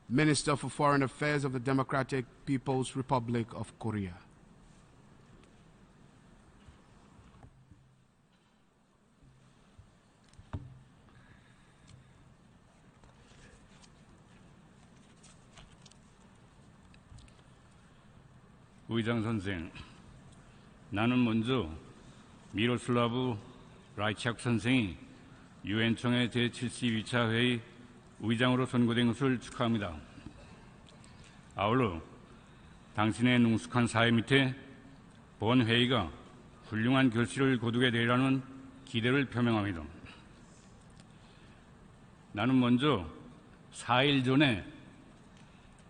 Minister for Foreign Affairs of the Democratic People's Republic of Korea. 의장 선생, 나는 먼저 미로슬라브 라이치악 선생이 유엔 총회 제72차 회의 의장으로 선거된 것을 축하합니다. 아울러 당신의 능숙한 사회 밑에 본 회의가 훌륭한 결실을 거두게 되리라는 기대를 표명합니다. 나는 먼저 4일 전에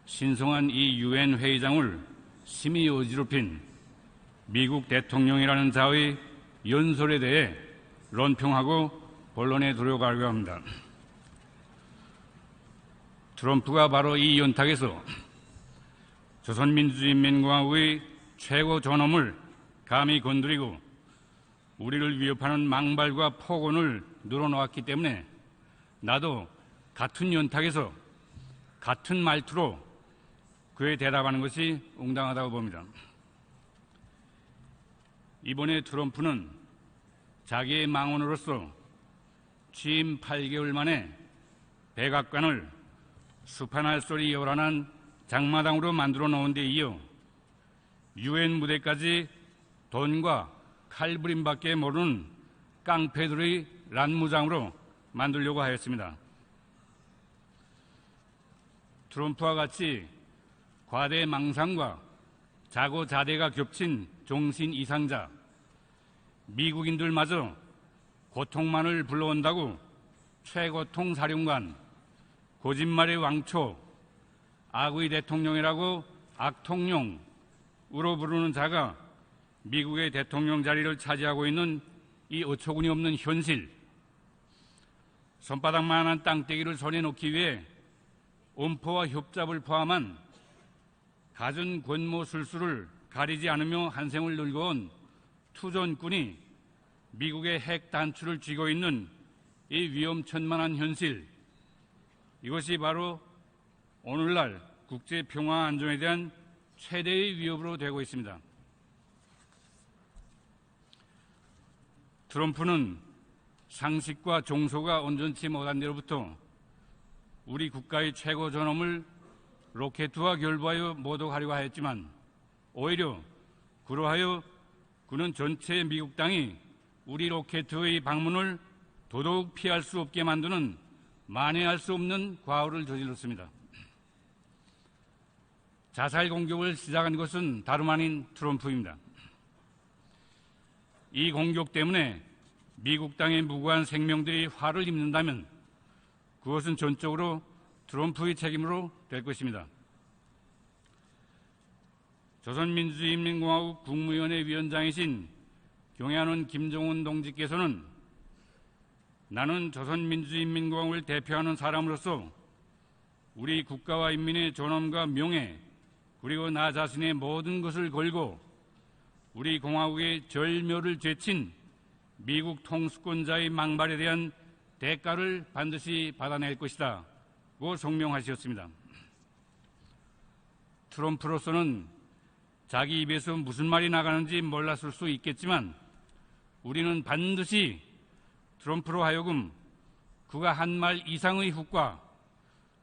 신성한 이 유엔 회의장을 심히 어지럽힌 미국 대통령이라는 자의 연설에 대해論평하고 본론에 들어가려고 합니다. 트럼프가 바로 이 연탁에서 조선민주주의인민공화국의 최고 존엄을 감히 건드리고 우리를 위협하는 망발과 폭언을 늘어놓았기 때문에 나도 같은 연탁에서 같은 말투로 그에 대답하는 것이 응당하다고 봅니다. 이번에 트럼프는 자기의 망언으로서 취임 8개월 만에 백악관을 수판할 소리 요란한 장마당으로 만들어 놓은 데 이어 유엔 무대까지 돈과 칼부림밖에 모르는 깡패들의 란무장으로 만들려고 하였습니다. 트럼프와 같이 과대 망상과 자고자대가 겹친 정신 이상자, 미국인들마저 고통만을 불러온다고 최고통 사령관, 거짓말의 왕초, 악의 대통령이라고 악통령으로 부르는 자가 미국의 대통령 자리를 차지하고 있는 이 어처구니 없는 현실, 손바닥만한 땅떼기를 손에 놓기 위해 엄포와 협잡을 포함한 갖은 권모술수를 가리지 않으며 한 생을 늙어온 투전꾼이 미국의 핵 단추를 쥐고 있는 이 위험천만한 현실, 이것이 바로 오늘날 국제 평화 안정에 대한 최대의 위협으로 되고 있습니다. 트럼프는 상식과 종소가 온전치 못한 데로부터 우리 국가의 최고 존엄을 로켓과 결부하여 모독하려고 하였지만 오히려 그러하여 그는 전체 미국 땅이 우리 로켓의 방문을 더더욱 피할 수 없게 만드는 만회할 수 없는 과오를 저질렀습니다. 자살 공격을 시작한 것은 다름 아닌 트럼프입니다. 이 공격 때문에 미국 땅의 무고한 생명들이 화를 입는다면 그것은 전적으로 트럼프의 책임으로 될 것입니다. 조선민주주의인민공화국 국무위원회 위원장이신 경애하는 김정은 동지께서는 나는 조선민주주의인민공화국을 대표하는 사람으로서 우리 국가와 인민의 존엄과 명예 그리고 나 자신의 모든 것을 걸고 우리 공화국의 절묘를 제친 미국 통수권자의 망발에 대한 대가를 반드시 받아낼 것이다 고 성명하셨습니다. 트럼프로서는 자기 입에서 무슨 말이 나가는지 몰랐을 수 있겠지만 우리는 반드시 트럼프로 하여금 그가 한 말 이상의 후과,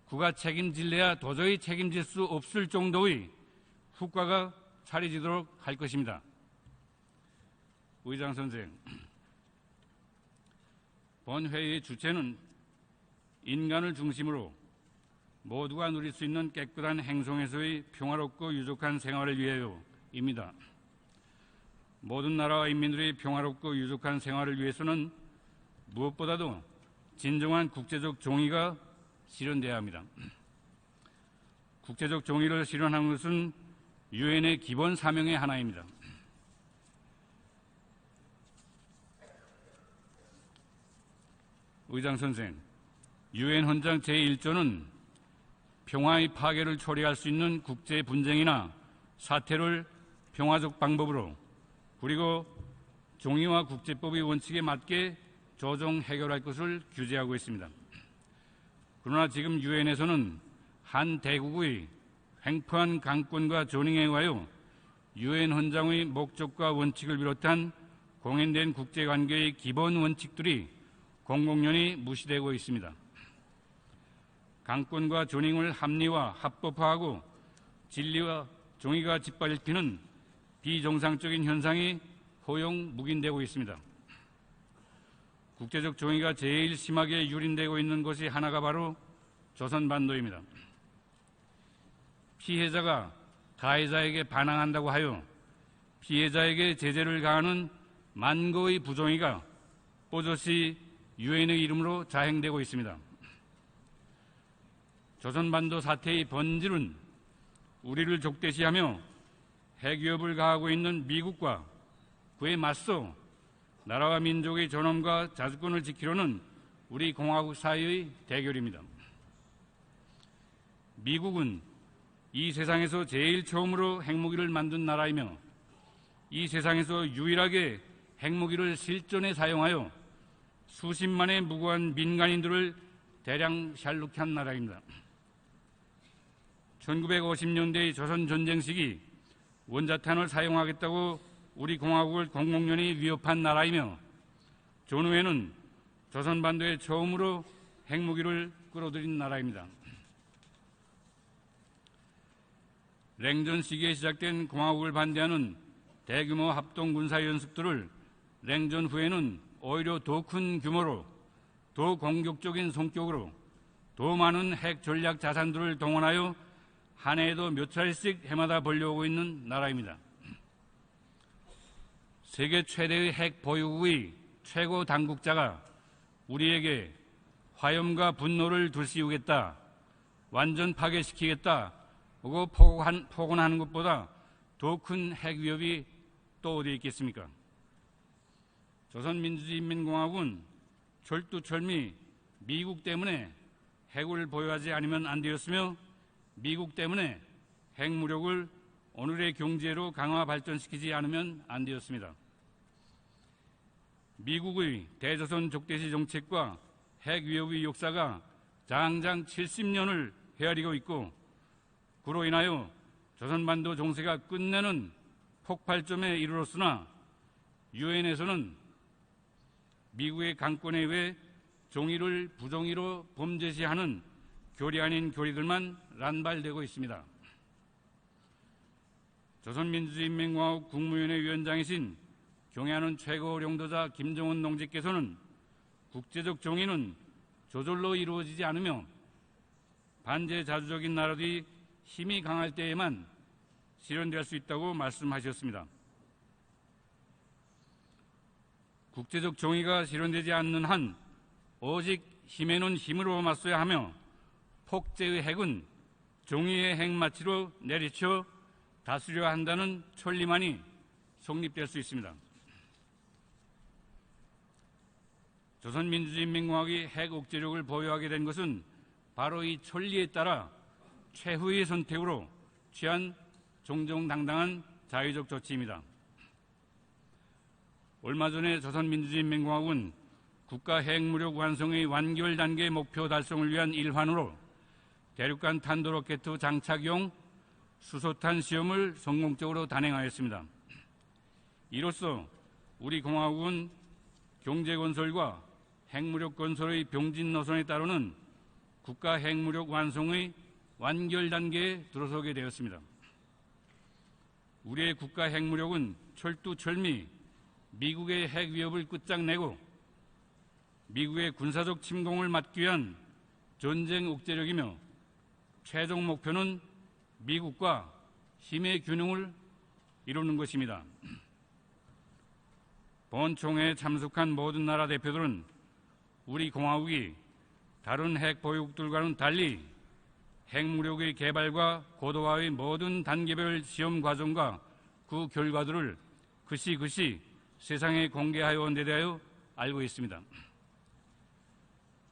그가 책임질래야 도저히 책임질 수 없을 정도의 후과가 차려지도록 할 것입니다. 의장 선생, 본 회의의 주체는 인간을 중심으로 모두가 누릴 수 있는 깨끗한 행성에서의 평화롭고 유족한 생활을 위하여입니다. 모든 나라와 인민들의 평화롭고 유족한 생활을 위해서는 무엇보다도 진정한 국제적 정의가 실현돼야 합니다. 국제적 정의를 실현하는 것은 유엔의 기본 사명의 하나입니다. 의장 선생, 유엔 헌장 제1조는 평화의 파괴를 초래할 수 있는 국제 분쟁이나 사태를 평화적 방법으로 그리고 정의와 국제법의 원칙에 맞게 조정 해결할 것을 규제하고 있습니다. 그러나 지금 유엔에서는 한 대국의 횡포한 강권과 조닝에 의하여 유엔 헌장의 목적과 원칙을 비롯한 공인된 국제관계의 기본 원칙들이 공공연히 무시되고 있습니다. 강권과 조닝을 합리화, 합법화하고 진리와 정의가 짓밟히는 비정상적인 현상이 허용무긴되고 있습니다. 국제적 정의가 제일 심하게 유린되고 있는 것이 하나가 바로 조선반도입니다. 피해자가 가해자에게 반항한다고 하여 피해자에게 제재를 가하는 만거의 부정의가 뽀젓이 유엔의 이름으로 자행되고 있습니다. 조선반도 사태의 본질은 우리를 적대시하며 핵위협을 가하고 있는 미국과 그에 맞서 나라와 민족의 존엄과 자주권을 지키려는 우리 공화국 사이의 대결입니다. 미국은 이 세상에서 제일 처음으로 핵무기를 만든 나라이며 이 세상에서 유일하게 핵무기를 실전에 사용하여 수십만의 무고한 민간인들을 대량 샬룩한 나라입니다. 1950년대의 조선전쟁 시기 원자탄을 사용하겠다고 우리 공화국을 공공연히 위협한 나라이며 전후에는 조선반도에 처음으로 핵무기를 끌어들인 나라입니다. 냉전 시기에 시작된 공화국을 반대하는 대규모 합동 군사연습들을 냉전 후에는 오히려 더 큰 규모로, 더 공격적인 성격으로, 더 많은 핵 전략 자산들을 동원하여 한 해에도 몇 차례씩 해마다 벌려오고 있는 나라입니다. 세계 최대의 핵 보유국의 최고 당국자가 우리에게 화염과 분노를 들씌우겠다, 완전 파괴시키겠다 하고 포건하는 것보다 더 큰 핵 위협이 또 어디 있겠습니까? 조선민주주의인민공화국은 철두철미 미국 때문에 핵을 보유하지 않으면 안 되었으며 미국 때문에 핵무력을 오늘의 경제로 강화 발전시키지 않으면 안 되었습니다. 미국의 대조선 적대시 정책과 핵 위협의 역사가 장장 70년을 헤아리고 있고 그로 인하여 조선반도 정세가 끝내는 폭발점에 이르렀으나 유엔에서는 미국의 강권에 의해 정의를 부정의로 범죄시하는 교리 아닌 교리들만 난발되고 있습니다. 조선민주주의인민공화국 국무위원회 위원장이신 경애하는 최고領導자 김정은 동지께서는 국제적 정의는 저절로 이루어지지 않으며 반제자주적인 나라들이 힘이 강할 때에만 실현될 수 있다고 말씀하셨습니다. 국제적 정의가 실현되지 않는 한 오직 힘에는 힘으로 맞서야 하며 폭제의 핵은 정의의 핵마치로 내리쳐 다스려야 한다는 천리만이 성립될 수 있습니다. 조선민주주의인민공화국이 핵 억제력을 보유하게 된 것은 바로 이 천리에 따라 최후의 선택으로 취한 정정당당한 자유적 조치입니다. 얼마 전에 조선민주주의인민공화국은 국가 핵무력 완성의 완결 단계 목표 달성을 위한 일환으로 대륙간 탄도로켓 장착용 수소탄 시험을 성공적으로 단행하였습니다. 이로써 우리 공화국은 경제건설과 핵무력 건설의 병진 노선에 따르는 국가 핵무력 완성의 완결 단계에 들어서게 되었습니다. 우리의 국가 핵무력은 철두철미 미국의 핵 위협을 끝장내고 미국의 군사적 침공을 막기 위한 전쟁 억제력이며 최종 목표는 미국과 힘의 균형을 이루는 것입니다. 본총회에 참석한 모든 나라 대표들은 우리 공화국이 다른 핵 보유국들과는 달리 핵무력의 개발과 고도화의 모든 단계별 시험 과정과 그 결과들을 그시 세상에 공개하여 온 데 대하여 알고 있습니다.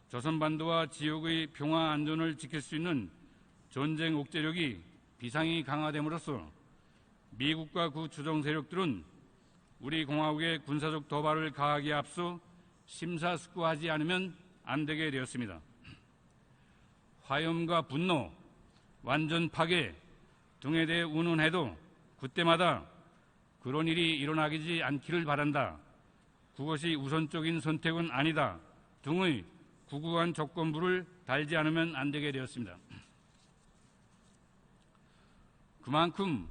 조선반도와 지역의 평화 안전을 지킬 수 있는 전쟁 억제력이 비상이 강화됨으로써 미국과 그 주정 세력들은 우리 공화국의 군사적 도발을 가하기에 앞서 심사숙고하지 않으면 안 되게 되었습니다. 화염과 분노, 완전 파괴 등에 대해 운운해도 그때마다 그런 일이 일어나지 않기를 바란다. 그것이 우선적인 선택은 아니다. 등의 구구한 조건부를 달지 않으면 안 되게 되었습니다. 그만큼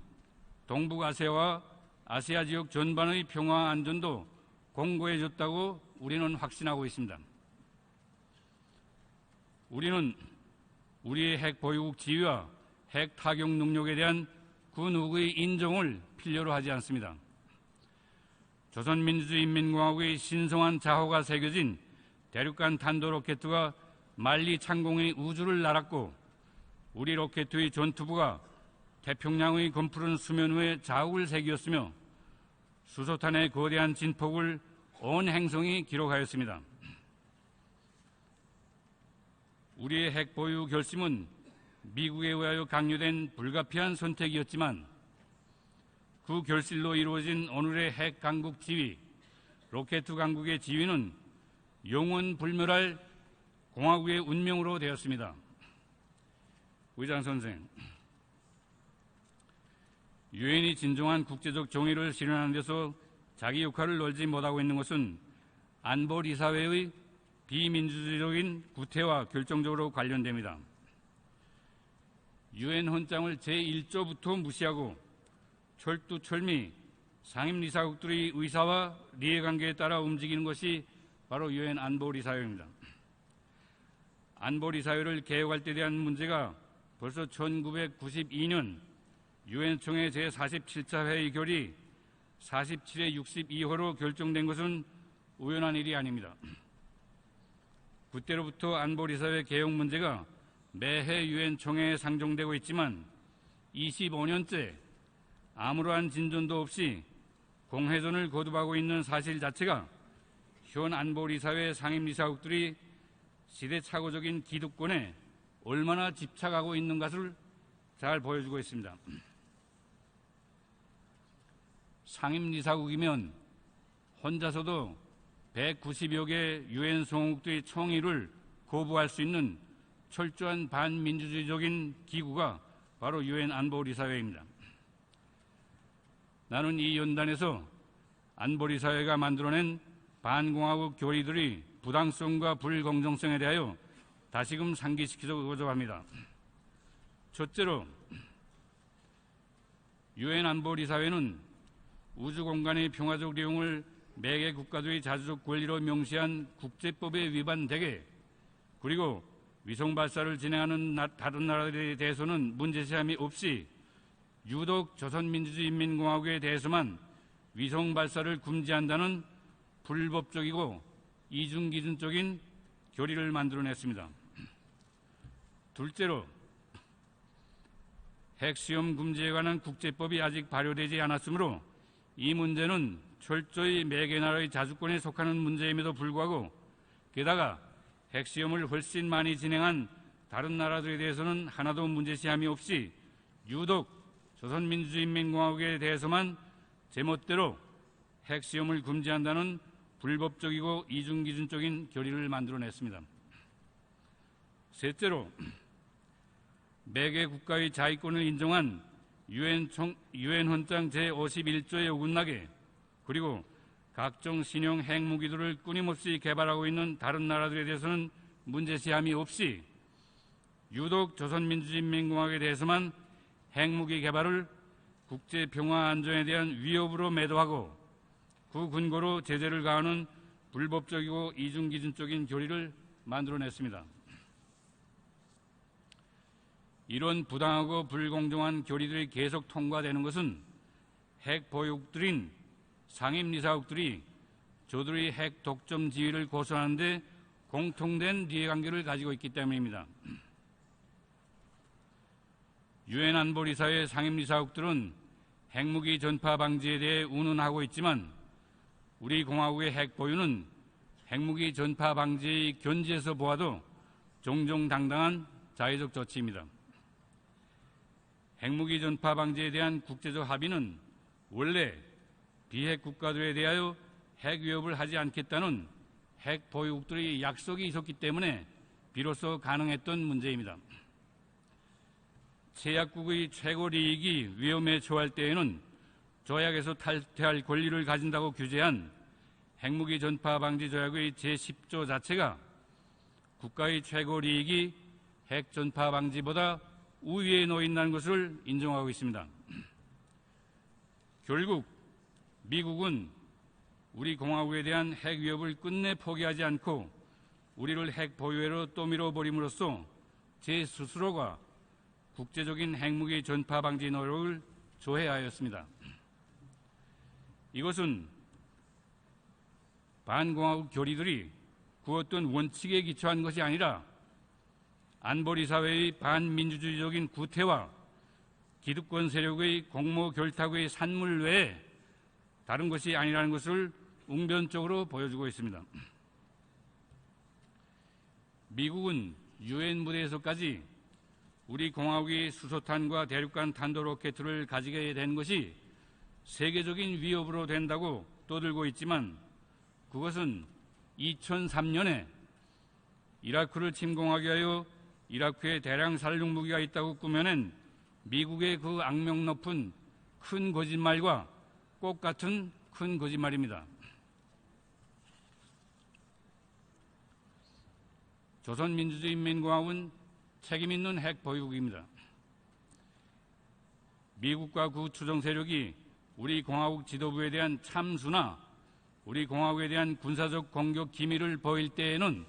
동북아시아와 아시아 지역 전반의 평화 안전도 공고해졌다고 우리는 확신하고 있습니다. 우리는 우리의 핵 보유국 지위와 핵 타격 능력에 대한 그 누구의 인정을 필요로 하지 않습니다. 조선민주주의인민공화국의 신성한 자호가 새겨진 대륙간 탄도 로켓가 만리 창공의 우주를 날았고 우리 로켓의 전투부가 태평양의 검푸른 수면 위에 자욱을 새겼으며 수소탄의 거대한 진폭을 온 행성이 기록하였습니다. 우리의 핵 보유 결심은 미국에 의하여 강요된 불가피한 선택이었지만 그 결실로 이루어진 오늘의 핵 강국 지위, 로켓 강국의 지위는 영원 불멸할 공화국의 운명으로 되었습니다. 의장 선생, 유엔이 진정한 국제적 정의를 실현하는 데서 자기 역할을 놀지 못하고 있는 것은 안보리사회의 비민주주의적인 구태와 결정적으로 관련됩니다. 유엔 헌장을 제1조부터 무시하고 철두철미 상임리사국들의 의사와 이해관계에 따라 움직이는 것이 바로 유엔 안보리사회입니다. 안보리사회를 개혁할 때 대한 문제가 벌써 1992년 유엔 총회 제47차 회의 결의 47에 62호로 결정된 것은 우연한 일이 아닙니다. 그때로부터 안보리사회 개혁 문제가 매해 유엔 총회에 상정되고 있지만 25년째 아무러한 진전도 없이 공회전을 거듭하고 있는 사실 자체가 현 안보리사회 상임리사국들이 시대착오적인 기득권에 얼마나 집착하고 있는 것을 잘 보여주고 있습니다. 상임리사국이면 혼자서도 190여 개 유엔 성국들의 총의를 거부할 수 있는 철저한 반민주주의적인 기구가 바로 유엔 안보리사회입니다. 나는 이 연단에서 안보리사회가 만들어낸 반공화국 교리들의 부당성과 불공정성에 대하여 다시금 상기시키고자 합니다. 첫째로, 유엔 안보리사회는 우주공간의 평화적 이용을 매개 국가들의 자주적 권리로 명시한 국제법에 위반되게, 그리고 위성 발사를 진행하는 다른 나라들에 대해서는 문제제함이 없이 유독 조선민주주의인민공화국에 대해서만 위성 발사를 금지한다는 불법적이고 이중기준적인 교리를 만들어냈습니다. 둘째로, 핵시험 금지에 관한 국제법이 아직 발효되지 않았으므로 이 문제는 철저히 매개 나라의 자주권에 속하는 문제임에도 불구하고 게다가 핵시험을 훨씬 많이 진행한 다른 나라들에 대해서는 하나도 문제시함이 없이 유독 조선민주주의인민공화국에 대해서만 제멋대로 핵시험을 금지한다는 불법적이고 이중기준적인 결의를 만들어냈습니다. 셋째로, 매개 국가의 자위권을 인정한 유엔 헌장 제51조에 어긋나게, 그리고 각종 신형 핵무기들을 끊임없이 개발하고 있는 다른 나라들에 대해서는 문제시함이 없이 유독 조선민주주의인민공화국에 대해서만 핵무기 개발을 국제 평화 안전에 대한 위협으로 매도하고 그 근거로 제재를 가하는 불법적이고 이중기준적인 교리를 만들어냈습니다. 이런 부당하고 불공정한 교리들이 계속 통과되는 것은 핵 보유국들인 상임리사국들이 저들의 핵 독점 지위를 고수하는 데 공통된 이해관계를 가지고 있기 때문입니다. 유엔 안보리사회 상임리사국들은 핵무기 전파 방지에 대해 운운하고 있지만 우리 공화국의 핵 보유는 핵무기 전파 방지의 견지에서 보아도 정정당당한 자의적 조치입니다. 핵무기 전파 방지에 대한 국제적 합의는 원래 비핵 국가들에 대하여 핵 위협을 하지 않겠다는 핵 보유국들의 약속이 있었기 때문에 비로소 가능했던 문제입니다. 제약국의 최고利益이 위험에 처할 때에는 조약에서 탈퇴할 권리를 가진다고 규제한 핵무기 전파 방지 조약의 제10조 자체가 국가의 최고利益이 핵 전파 방지보다 우위에 놓여 있다는 것을 인정하고 있습니다. 결국 미국은 우리 공화국에 대한 핵 위협을 끝내 포기하지 않고 우리를 핵 보유회로 떠밀어 버림으로써 제 스스로가 국제적인 핵무기 전파 방지 노력을 조회하였습니다. 이것은 반공화국 교리들이 구었던 원칙에 기초한 것이 아니라 안보리 사회의 반민주주의적인 구태와 기득권 세력의 공모 결탁의 산물 외에 다른 것이 아니라는 것을 웅변적으로 보여주고 있습니다. 미국은 유엔 무대에서까지 우리 공화국이 수소탄과 대륙간 탄도로켓을 가지게 된 것이 세계적인 위협으로 된다고 떠들고 있지만 그것은 2003년에 이라크를 침공하기 위하여 이라크에 대량 살륙 무기가 있다고 꾸며낸 미국의 그 악명 높은 큰 거짓말과 꼭 같은 큰 거짓말입니다. 조선민주주의인민공화국은 책임있는 핵 보유국입니다. 미국과 그 추종 세력이 우리 공화국 지도부에 대한 참수나 우리 공화국에 대한 군사적 공격 기밀을 보일 때에는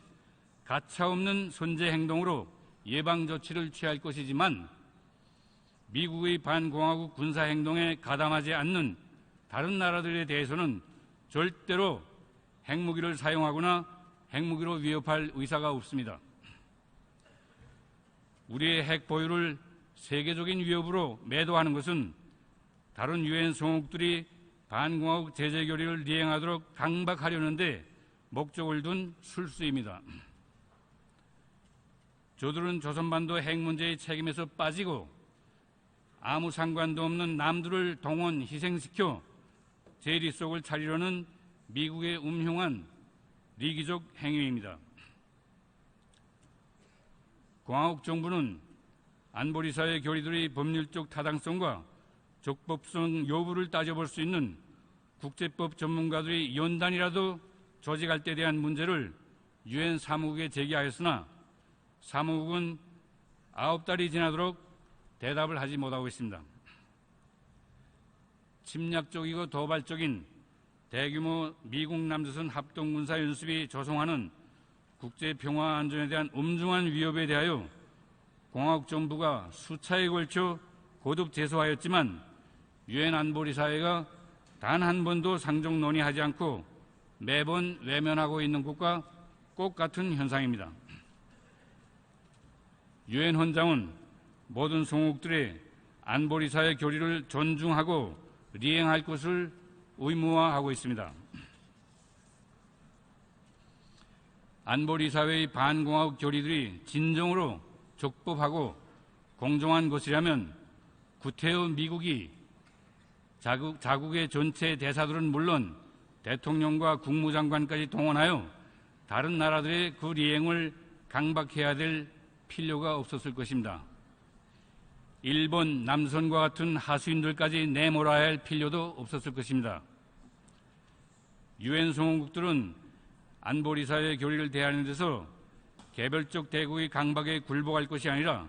가차없는 선제 행동으로 예방 조치를 취할 것이지만 미국의 반공화국 군사 행동에 가담하지 않는 다른 나라들에 대해서는 절대로 핵무기를 사용하거나 핵무기로 위협할 의사가 없습니다. 우리의 핵 보유를 세계적인 위협으로 매도하는 것은 다른 유엔 성국들이 반공화국 제재 결의를 이행하도록 강박하려는데 목적을 둔 술수입니다. 저들은 조선반도 핵 문제의 책임에서 빠지고 아무 상관도 없는 남들을 동원 희생시켜 제리 속을 차리려는 미국의 음흉한 리기적 행위입니다. 공화국 정부는 안보리사회 결의들의 법률적 타당성과 적법성 여부를 따져볼 수 있는 국제법 전문가들의 연단이라도 조직할 때에 대한 문제를 유엔 사무국에 제기하였으나 사무국은 9달이 지나도록 대답을 하지 못하고 있습니다. 침략적이고 도발적인 대규모 미국 남조선 합동군사연습이 조성하는 국제평화 안전에 대한 엄중한 위협에 대하여 공화국 정부가 수차에 걸쳐 거듭 제소하였지만 유엔 안보리사회가 단 한 번도 상정 논의하지 않고 매번 외면하고 있는 것과 꼭 같은 현상입니다. 유엔 헌장은 모든 성국들의 안보리사회 결의를 존중하고 리행할 것을 의무화하고 있습니다. 안보리사회의 반공화국 결의들이 진정으로 적법하고 공정한 것이라면 구태여 미국이 자국의 전체 대사들은 물론 대통령과 국무장관까지 동원하여 다른 나라들의 그 리행을 강박해야 될 필요가 없었을 것입니다. 일본, 남선과 같은 하수인들까지 내몰아야 할 필요도 없었을 것입니다. 유엔 성원국들은 안보리사회 결의를 대하는 데서 개별적 대국의 강박에 굴복할 것이 아니라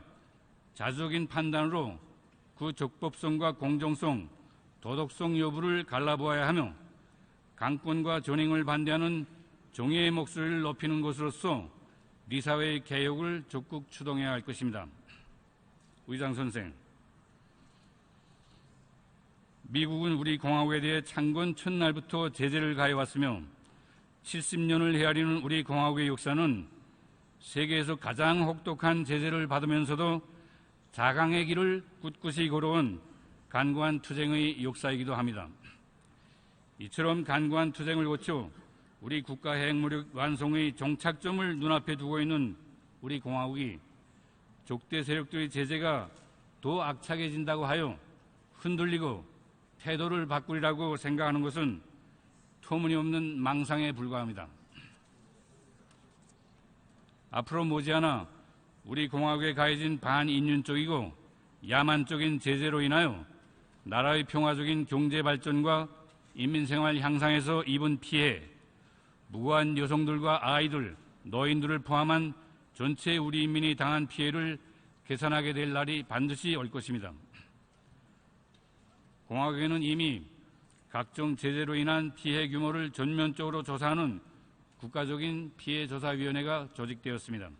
자주적인 판단으로 그 적법성과 공정성, 도덕성 여부를 갈라보아야 하며 강권과 전횡을 반대하는 정의의 목소리를 높이는 것으로서 리사회의 개혁을 적극 추동해야 할 것입니다. 의장 선생, 미국은 우리 공화국에 대해 창건 첫날부터 제재를 가해왔으며 70년을 헤아리는 우리 공화국의 역사는 세계에서 가장 혹독한 제재를 받으면서도 자강의 길을 꿋꿋이 걸어온 간과한 투쟁의 역사이기도 합니다. 이처럼 간과한 투쟁을 거쳐 우리 국가 핵무력 완성의 종착점을 눈앞에 두고 있는 우리 공화국이 적대 세력들의 제재가 더 악착해진다고 하여 흔들리고 태도를 바꾸리라고 생각하는 것은 터무니없는 망상에 불과합니다. 앞으로 머지않아 우리 공화국에 가해진 반인륜적이고 야만적인 제재로 인하여 나라의 평화적인 경제 발전과 인민생활 향상에서 입은 피해, 무고한 여성들과 아이들, 노인들을 포함한 전체 우리 인민이 당한 피해를 계산하게 될 날이 반드시 올 것입니다. 공화국에는 이미 각종 제재로 인한 피해 규모를 전면적으로 조사하는 국가적인 피해조사위원회가 조직되었습니다.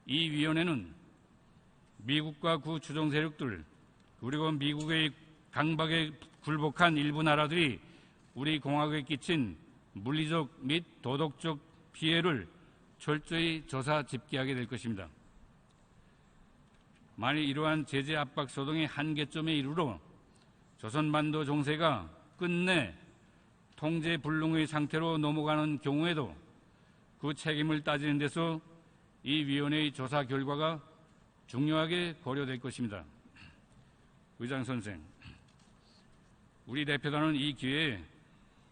이 위원회는 미국과 그 추종 세력들 그리고 미국의 강박에 굴복한 일부 나라들이 우리 공화국에 끼친 물리적 및 도덕적 피해를 철저히 조사 집계하게 될 것입니다. 만일 이러한 제재 압박 소동의 한계점에 이르러 조선반도 정세가 끝내 통제 불능의 상태로 넘어가는 경우에도 그 책임을 따지는 데서 이 위원회의 조사 결과가 중요하게 고려될 것입니다. 의장 선생, 우리 대표단은 이 기회에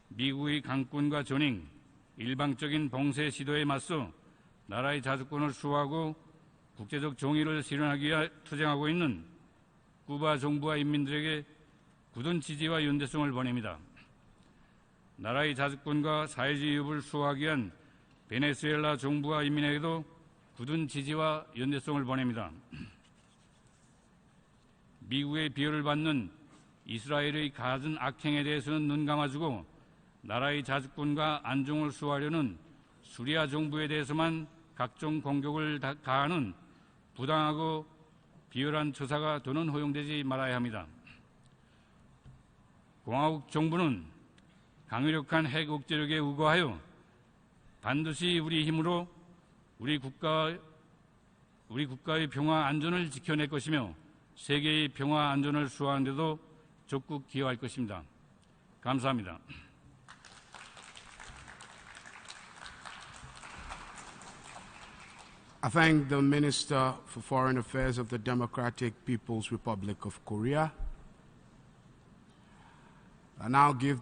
미국의 강권과 전횡, 일방적인 봉쇄 시도에 맞서 나라의 자주권을 수호하고 국제적 정의를 실현하기 위해 투쟁하고 있는 쿠바 정부와 인민들에게 굳은 지지와 연대성을 보냅니다. 나라의 자주권과 사회주의 위협을 수호하기 위한 베네수엘라 정부와 인민에게도 굳은 지지와 연대성을 보냅니다. 미국의 비호를 받는 이스라엘의 갖은 악행에 대해서는 눈 감아주고 나라의 자주권과 안정을 수호하려는 수리아 정부에 대해서만 각종 공격을 가하는 부당하고 비열한 처사가 더는 허용되지 말아야 합니다. 공화국 정부는 강력한 핵 억제력에 의거하여 반드시 우리 힘으로 우리 국가의 평화 안전을 지켜낼 것이며 세계의 평화 안전을 수호하는 데도 적극 기여할 것입니다. 감사합니다. I thank the Minister for Foreign Affairs of the Democratic People's Republic of Korea. I now give